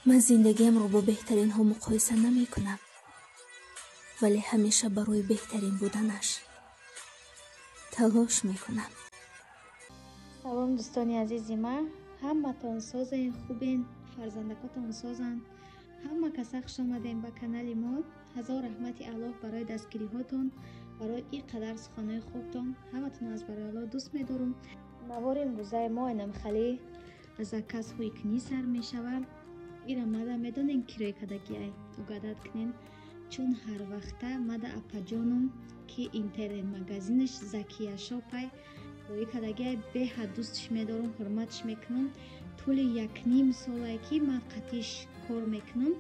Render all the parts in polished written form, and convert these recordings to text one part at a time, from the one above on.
من زندگیم رو با بهترین ها مقایسه نمی کنم، ولی همیشه برای بهترین بودنش تلاش می کنم. سلام دوستانی عزیزی، من همتون سازین خوبین، فرزندکاتون سازن، همه کسا خوش آمدین به کانال ما. هزار رحمت الله برای دستگیری هاتون، برای این قدر سخنهای خوبتون. همتون از برای الله دوست می‌دارم. نوار امروزه ما اینم خیلی از کس هوی کنی سر میشود. ایرا ماده میدونین کرای کدکی ای اگادت کنین، چون هر وقته ماده اپا جانم که اینترنت مگزینش زکیه شاپای روی کدکی به حد دوستش میدارم، حرمتش میکنم. طول یک نیم ساله که من قطعش کار میکنم،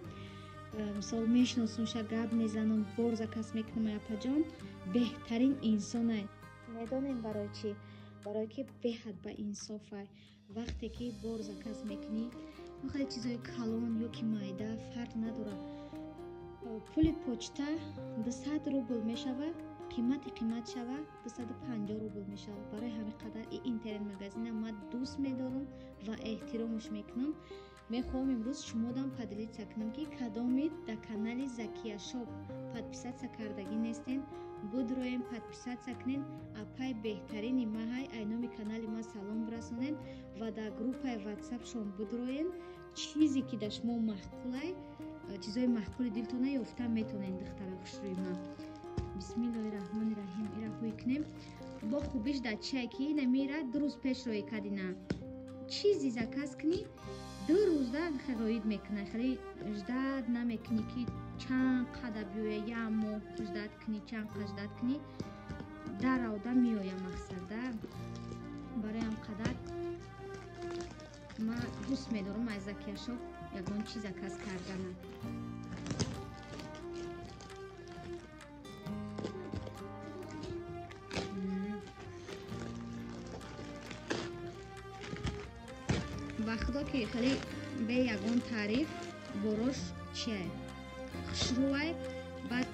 مثال میشناسمش، گپ میزنم، بار زکس میکنم. اپا جان بهترین انسانه. میدونین برای چی؟ برای که به حد به انصافه. وقتی که بار زکس میکنی خیلی چیزای کلان یا که مایده فرق نداره. پول پوچتا 200 روبل میشود، قیمت شود 250 روبل میشود. برای همین قدر این اینترنت مگزین من دوست میدارم و احترامش میکنم. میخوام امروز شما دام پدلیت کنم که کدامید در کانال زکیه شاپ پادپیسات کردگی نیستین، بدرویم پادپیسات کنین. اپای بهترین ماهای اینامی کانال ما سلام برسونین و در گروپ واتساپ شما بدروین. چیزی که در شما محقوله، چیزای محقول دلتونه یافته میتونین دختر خوشروی ما. بسم الله الرحمن الرحیم. ایرا خوی کنیم با خوبیش در چکی نمیره. 2 روز پیش روی کدینا چیزی زکس کنی 2 روز در خیلی میکنه، خیلی اجداد نمیکنی که چند قدر بیویه یا مو اجداد کنی، چند اجداد کنی در آوده میویه مقصد در. برای هم قدر ما دوست میدارم از زکیه شاپ یکان چیز زکس کردنه. وقتا که خیلی به یکان تعریف بروش چیه خشروه، بعد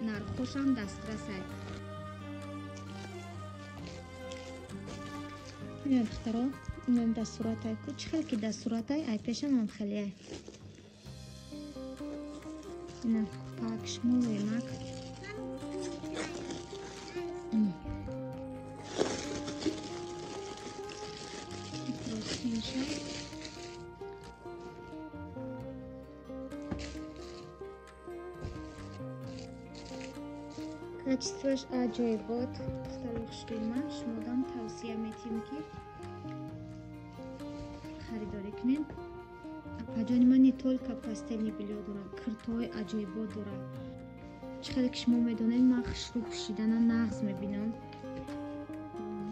نرخوش هم دسترسه. این دخترها این دستورات های کچ خیلی که دستورات های پیشن هم خیلی های این پاکش مولوی مک качествош аҷоибот. духтари хушрӯи ман шумодам тавсия метиҳам ки харидорӣ кунед. апаҷони ман не толка пастели билё дора, киртои аҷоибот дора. чӣ хеле ки шумо медонед ман хушрӯ пӯшидана нағз мебинам.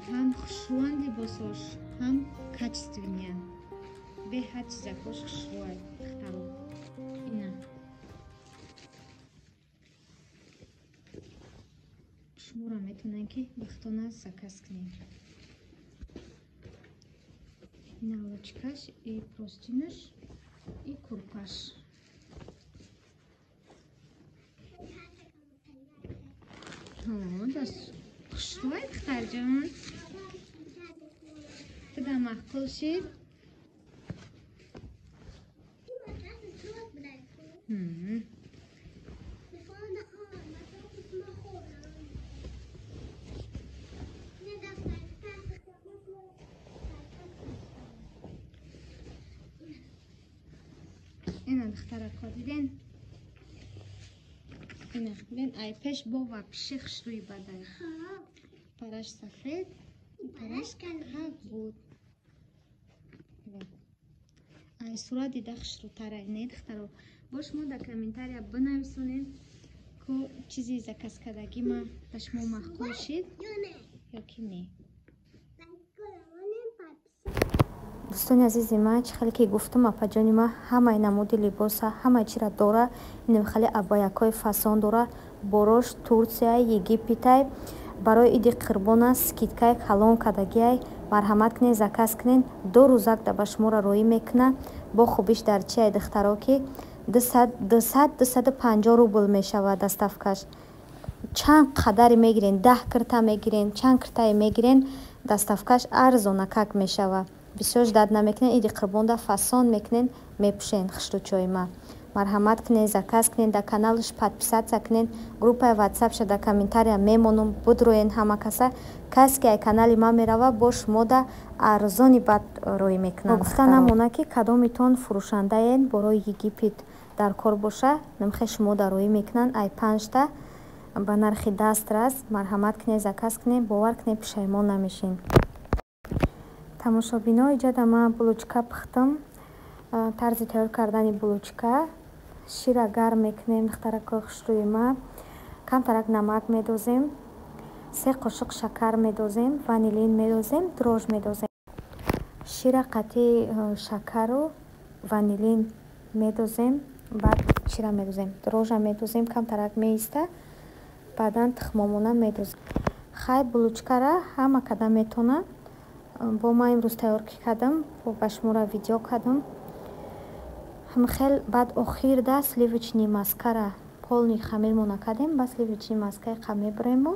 ҳам хушрӯанд либосош, ҳам качествениянд. беҳад чизакош хушрӯанд духтаро. ина шуморо метонен ки вақтона заказ кунед. наволочкаш и простинаш и курпаш. даст хушрӯй духтарҷон. туда маҳқул шид. اینا دختره که دیدین اینا بین ای پیش با و پیشخش روی بدن پرش سفید پرش حق بود. ای صورت دیدخش رو تره نه دختره. باش ما در کامنتاریا بنویسونین که چیزی زکس کدگی ما تشما محقول شید یا که نه. دوستان عزیزی من چه خیلی که گفتم اپاجانی ما همه نمودی لباس همه چی را داره. این خیلی ابایکای فسان داره. بروش ترکیه یگیپتای برای ایدی قربان سکیتکای کلان کدگی مرحمت کنین زکس کنین. 2 روزک در شما را روی میکنه. با خوبیش در چی دخترها که 250 روبل میشود دستافکش. چند قدری میگیرین 10 کرتا میگیرین چند کرتای میگیرین دستافکش ارزانکک میشود. бисёр ждат намекунед, иди қурбонда фасон мекунед, мепушен хиштучоима. Марҳамат кунед, заказ кунед, дар каналаш подписатсия кунед, группаи ватсапша дар комментария мемонум, будроен ҳама каса. Касе ки ай канали ман мерава бо шумода арзони бад роӣ мекунад. Гуфта намона ки кадомитон фурӯшандаен борои Египет дар кор боша, намехе шумода роӣ мекунанд. Ай 5 ба нархи дастрас. Марҳамат кунед, заказ кунед, бовар кунед, пушаймон намешин. тамошобино, иҷода ман булочка пухтам. тарзи тайёр кардани булочка: шира гарм мекунем, духтаракҳои хушрӯи ма, камтарак намак медозем, 3 қошиқ шакар медозем, ванилин медозем, дрож медозем. шира қатъи шакару ванилин медозем, баъд шира медозем, дрожа медозем, камтарак меиста, баъдан тухмомона медозем. хай булочкара ҳама када метона. бо ман имрӯз тайёр кардам, ба шуморо видео кардам. хел баъд охирда сливочни маскара полни хамирмо накардем, ба сливочни маскаи қам мебарем,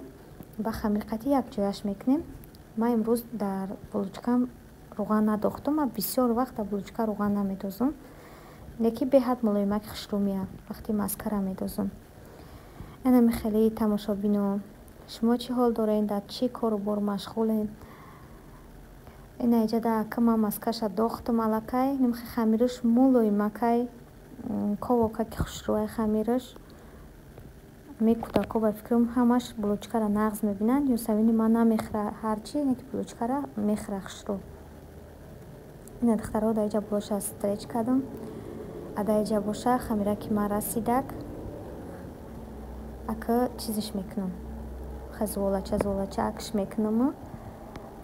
ба хамир қатъи якҷояш мекунем. ман имрӯз дар булочкам руған надохтам. ман бисёр вақт дар булочка руған намедозам, леки беҳад мулоимаки хушрӯ меяд вақти маскара медозам. ана хеле тамошобино, шумо чӣ ҳол доред, дар чӣ кору бор машғулед? ина иҷада акама маскаша дохтам аллакай, нимхе хамираш мулоимакай, ковока ки хушрӯай хамираш. ми кӯдако ба фикрам ҳамаш булочкара нағз мебинанд. юсавини ман намехӯра ҳарчи, ина ки булочкара мехӯра хушрӯ. ина духтаро дар иҷа боша стреч кардам. ада иҷа боша хамираки ман расидак. ака чизиш мекунам, зволача акш мекунам.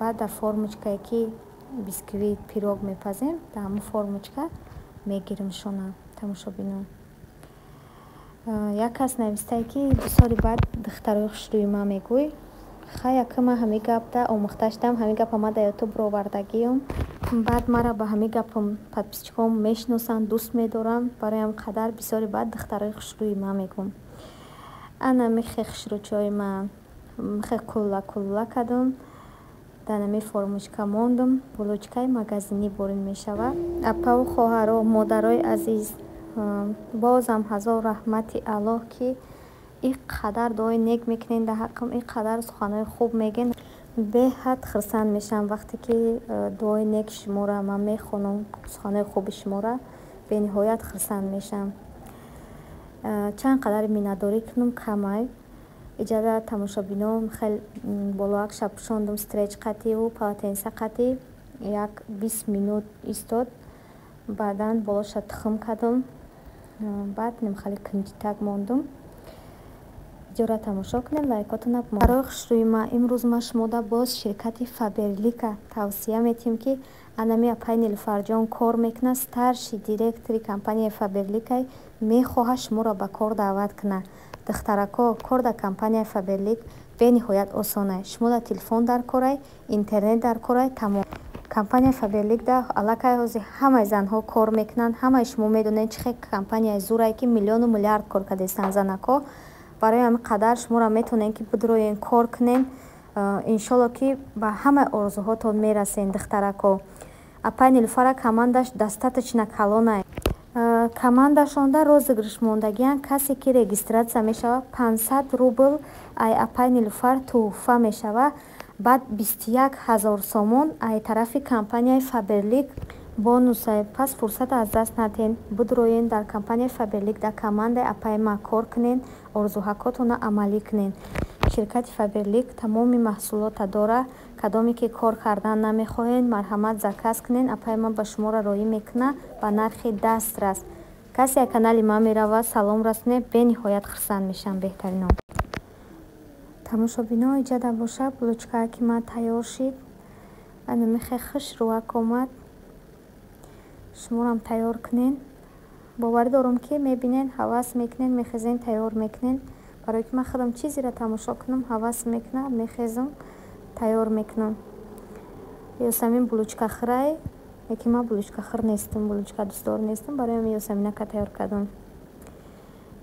баъд дар формочкае ки бисквит пирог мепазем, дар ҳамун формочка мегирам шона. тамошобино, як кас навистае ки 2 соли баъд духтарои хушрӯи ман мегӯй, хай акама ҳамин гапда омӯхташтам, ҳамин гапа ман дар ютуб овардагиам. баъд мара ба ҳамин гапам подписчиком мешиносанд, дӯст медорам. бароям қадар бисёри баъд духтарои хушрӯи ман мегӯм. ана мехе хушрӯчои ман мехе кулла кардам. дар нами формочка мондам. булочкаи магазинӣ борин мешавад. апаву хоҳаро, модарои азиз, бозам ҳазор раҳмати аллоҳ ки ин қадар дуои нек мекунед дар ҳаққам, ин қадар суханои хуб мегӯед. беҳад хурсанд мешавам вақте ки дуои нек шуморо ман мехонам, суханои хуби шуморо бениҳоят хурсанд мешавам. чанд қадар миннатдорӣ кунам камай. иҷада тамошобино, хел болоакша пӯшондам стреч қатъиву полотенса қатъи, як 20 минут истод. баъдан болоша тухм кардам. баъд нимхали кунҷитак мондам. видеоро тамошо кунед, лайкотона бумонед. барои хушрӯи ман имрӯз ма шумода боз ширкати Фаберлика тавсия метим ки анами апай Нилуфарҷон кор мекунад. старши директори компанияи Фаберлика мехоҳад шуморо ба кор даъват кунад. духтарако, кор дар компанияи Фаберлик бениҳоят осон аст. шумо дар телефон дар корай, интернет дар корай, тамом. компанияи Фаберлик да аллакай ҳозир ҳамаи занҳо кор мекунанд. ҳамаи шумо медонед чихе компанияи зурае ки миллиону миллиард кор кардестанд занако. барои ҳамин қадар шуморо метонем ки бидроен кор кунем. иншолло ки ба ҳамаи орзуҳотон мерасем. духтарако, апай Нилуфара командаш достаточно калон аст. командашонда розыгрыш мондагиян. касе ки регистратсия мешава 500 рубл ай апай Нилуфар туҳфа мешава. баъд 21 000 сомон ай тарафи компанияи Фаберлик бонусай. пас фурсат аз даст надиҳед. бидроен дар компанияи Фаберлик дар командаи апай ма кор кунед, орзуҳакотона амалӣ кунед. ширкати Фаберлик тамоми маҳсулота дора. кадоме ки кор кардан намехоҳед, марҳамат заказ кунед. апай ман ба шуморо роӣ мекунад ба нархи дастрас. касе ай канали ман мерава салом расонед, бениҳоят хурсанд мешавам. беҳтаринон тамошобино, иҷада боша булочкае ки ман тайёр шид. ана мехе хушрӯак омад. шуморам тайёр кунед. боварӣ дорам ки мебинед, ҳавас мекунед, мехезен тайёр мекунед. барое ки ман худам чизеро тамошо кунам, ҳавас мекунам, мехезам, тайёр мекунам. ёсамин булочкахӯрай, лекин ман булочкахӯр нестам, булочка дӯстдор нестам. барои ҳамин ёсаминака тайёр кардам.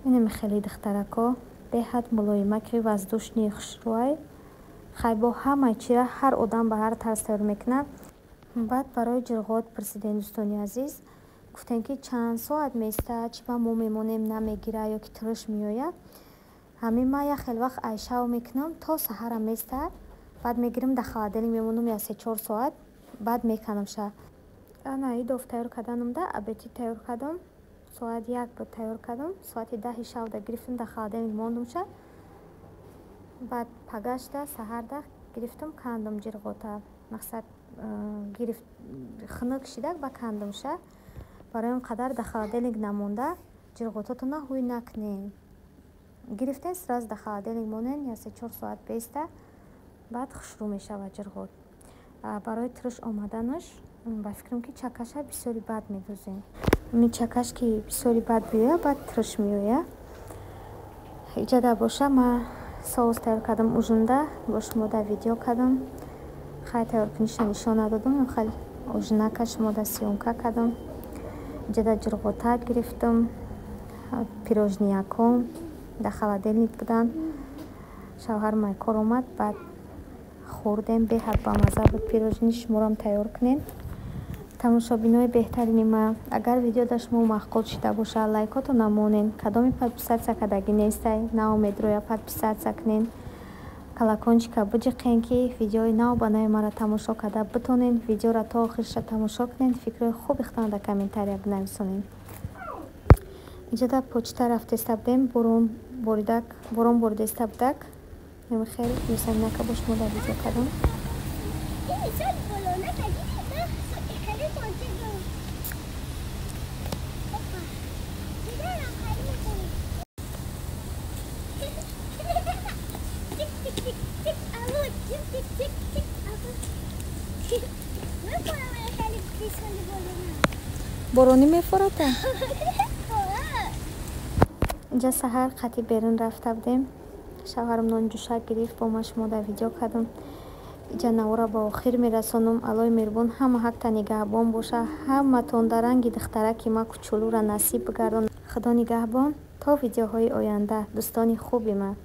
ин хеле духтарако беҳад мулоимаки воздушни хушрӯай. хай бо ҳамаи чира ҳар одам ба ҳар тарз тайёр мекунад. баъд барои ҷирғот пурсидем дӯстони азиз, гуфтем ки чанд соат меистад, чи ба мо мемонем намегира ё ки турш меояд. Ҳамин ман як хел вақт айшав мекунам то саҳарам меистад, баъд мегирам дар холодильник мемонам як 3-4 соат, баъд меканамша. Ана идов тайёр карданамда абети тайёр кардам, соат 1 буд тайёр кардам, соати 10 шавда гирифтам дар холодильник мондамша. баъд пагашта саҳарда гирифтам кандам ҷирғота, мақсад гирифт хунук шидак ба кандамша. Барои он қадар дар холодильник намонда ҷирғотатона ҳуй накунед. Гирифтен сразу дар холодильник монен, як 3-4 соат беиста, баъд хушрӯ мешавад ҷирғот. Барои турш омаданаш ба фикрам ки чакаша бисёри бад медозем. Ин чакаш ки бисёри бад биёяд, баъд турш меояд. Иҷада боша ман соус тайёр кардам ужинда, бо шумода видео кардам. Хай тайёр кунишро нишон надодам, хай ужинака шумода сиёмка кардам. Иҷада ҷирғота гирифтам, пирожнияком дар холодильник будан. Шавҳар май кор омад, баъд хӯрдем, беҳад бамаза буд пирожни. Шуморам тайёр кунед. тамошобинои беҳтарини ман, агар видео дар шумо маъқул шуда бошад, лайкото намонед, кадоми подписатсия кардаги нестай, наомед роя подписатсия кунед, колокольчика биҷиқен ки видеои нав ба нави мара тамошо карда битонед. Видеоро то охириша тамошо кунед, фикрҳои хуби худтон дар комментария бинависонед. иҷада почта рафтеста будем, борон боридаиста будак. Хеле мисаминака бо шумо дар видео кардам. борони мефората. инҷа саҳар қати берун рафта будем. шавҳарам нони ҷӯша гирифт, бо ман шумо дар видео кардам. иҷа навора ба охир мерасонам. аллои меҳрубон ҳама ҳақта нигаҳбон боша, ҳаматон дар ранги духтараки ман кучулура насиб бигардон. худо нигаҳбон то видеоҳои оянда, дӯстони хуби ман.